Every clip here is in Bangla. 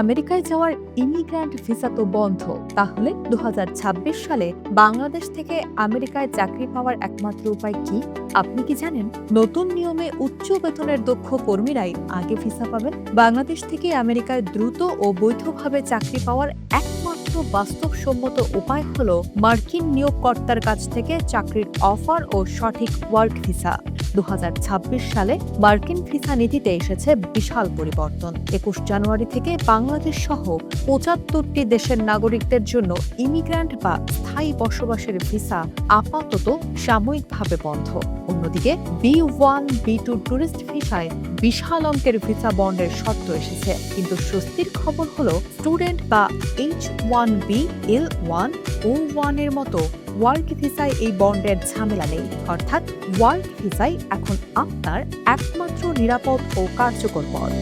আমেরিকায় যাওয়ার ইমিগ্র্যান্ট ভিসা তো বন্ধ, তাহলে ২০২৬ সালে বাংলাদেশ থেকে আমেরিকায় চাকরি পাওয়ার একমাত্র উপায় কি? আপনি কি জানেন নতুন নিয়মে উচ্চ বেতনের দক্ষ কর্মীরাই আগে ভিসা পাবেন? বাংলাদেশ থেকে আমেরিকায় দ্রুত ও বৈধভাবে চাকরি পাওয়ার একমাত্র বাস্তবসম্মত উপায় হল মার্কিন নিয়োগকর্তার কাছ থেকে চাকরির অফার ও সঠিক ওয়ার্ক ভিসা। ২০২৬ সালে মার্কিন ভিসা নীতিতে এসেছে বিশাল পরিবর্তন। ২১ জানুয়ারি থেকে বাংলাদেশ সহ ৭৫টি দেশের নাগরিকদের জন্য ইমিগ্র্যান্ট বা স্থায়ী বসবাসের ভিসা আপাতত সাময়িকভাবে বন্ধ। অন্যদিকে B1, B2 ট্যুরিস্ট ভিসায় বিশাল অঙ্কের ভিসা বন্ডের শর্ত এসেছে। কিন্তু স্বস্তির খবর হলো স্টুডেন্ট বা H1B, L1, O1 এর মতো ওয়ার্ক ভিসায় এই বন্ডের ঝামেলা নেই। অর্থাৎ ওয়ার্ক ভিসাই এখন আপনার একমাত্র নিরাপদ ও কার্যকর পথ।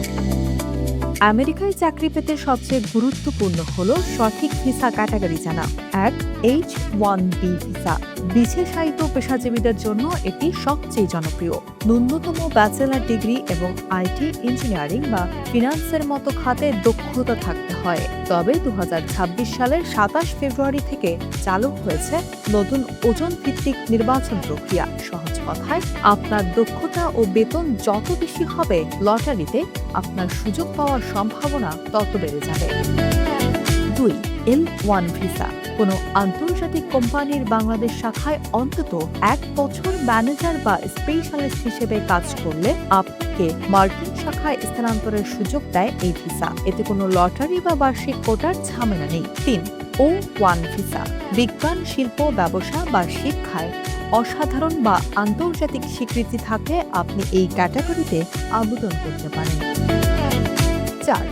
আমেরিকায় চাকরি পেতে সবচেয়ে গুরুত্বপূর্ণ হল সঠিক ভিসা ক্যাটাগরি জানা। ১. H1B visa. বিশেষায়িত পেশাজীবীদের জন্য এটি সবচেয়ে জনপ্রিয়। ন্যূনতম ব্যাচেলর ডিগ্রি এবং আইটি, ইঞ্জিনিয়ারিং বা ফিনান্সের মতো খাতে দক্ষতা থাকতে হয়। তবে ২০২৬ সালের ২৭ ফেব্রুয়ারি থেকে চালু হয়েছে নতুন ওজন ভিত্তিক নির্বাচন প্রক্রিয়া। সহজ কথায়, আপনার দক্ষতা ও বেতন যত বেশি হবে, লটারিতে আপনার সুযোগ পাওয়ার সম্ভাবনা তত বেড়ে যাবে। ২. L1 visa. কোনো আন্তর্জাতিক কোম্পানির বাংলাদেশ শাখায় অন্তত ১ বছর ম্যানেজার বা স্পেশালিস্ট হিসেবে কাজ করলে আপনাকে মার্কিন শাখায় স্থানান্তরের সুযোগ দেয় এই ভিসা। এতে কোনো লটারি বা বার্ষিক কোটার ঝামেলা নেই। ৩. O1 visa. বিজ্ঞান, শিল্প, ব্যবসা বা শিক্ষায় অসাধারণ বা আন্তর্জাতিক স্বীকৃতি থাকলে আপনি এই ক্যাটাগরিতে আবেদন করতে পারেন। ৪.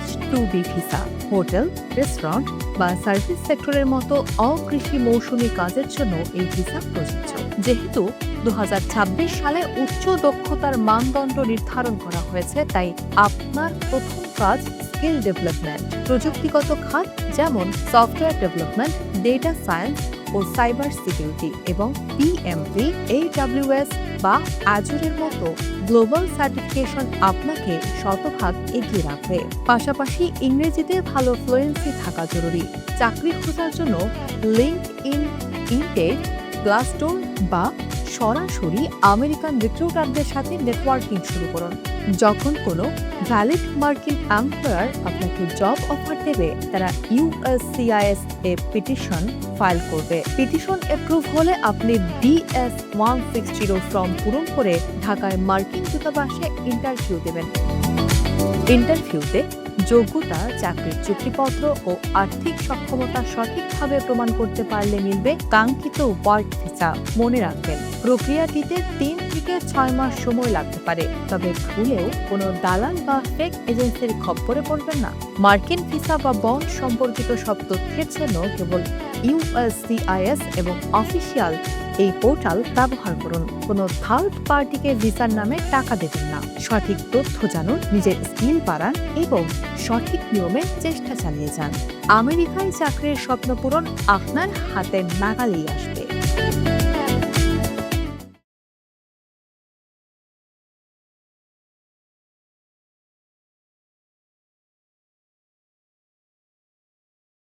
H2B visa. হোটেল, রেস্টুরেন্ট বা সার্ভিস সেক্টরের মতো অকৃষি মৌসুমী কাজের জন্য এই ভিসা প্রযোজ্য। যেহেতু ২০২৬ সালে উচ্চ দক্ষতার মানদণ্ড নির্ধারণ করা হয়েছে, তাই আপনার প্রথম কাজ স্কিল ডেভেলপমেন্ট। প্রযুক্তিগত খাত যেমন সফটওয়্যার ডেভেলপমেন্ট, ডেটা সায়েন্স ও সাইবার সিকিউরিটি এবং PMP, AWS বা অ্যাজুরের মতো গ্লোবাল সার্টিফিকেশন আপনাকে শতভাগ এগিয়ে রাখবে। পাশাপাশি ইংরেজিতে ভালো ফ্লুয়েন্সি থাকা জরুরি। চাকরি খোঁজার জন্য লিঙ্কডইন, ইনডেড, গ্লাসডোর বা সরাসরি আমেরিকান রিক্রুটারদের সাথে নেটওয়ার্কিং শুরু করুন। যখন কোনো ভ্যালিড মার্কিন এমপ্লয়ার আপনাকে জব অফার দেবে, তারা USCIS এ পিটিশন ফাইল করবে। পিটিশন অ্যাপ্রুভ হলে আপনি DS-160 ফর্ম পূরণ করে ঢাকায় মার্কিন দূতাবাসে ইন্টারভিউ দেবেন। ইন্টারভিউতে যোগ্যতা, চাকরির চুক্তিপত্র ও আর্থিক সক্ষমতা সঠিকভাবে প্রমাণ করতে পারলে মিলবে কাঙ্ক্ষিত ওয়ার্ক ভিসা। মনে রাখবেন, প্রক্রিয়াটিতে ৩ থেকে ৬ মাস সময় লাগতে পারে। তবে ভুলেও কোনো দালাল বা ফেক এজেন্সির খপ্পরে পড়বেন না। মার্কিন ভিসা বা বন্ড সম্পর্কিত সব তথ্যের জন্য কেবল USCIS এবং অফিসিয়াল এই পোর্টাল ব্যবহার করুন। কোনো থার্ড পার্টিকে ভিসার নামে টাকা দেবেন না। সঠিক তথ্য জানুন, নিজের স্কিল বাড়ান এবং সঠিক নিয়মে চেষ্টা চালিয়ে যান। আমেরিকায় চাকরির স্বপ্ন পূরণ আপনার হাতের নাগালেই আসবে।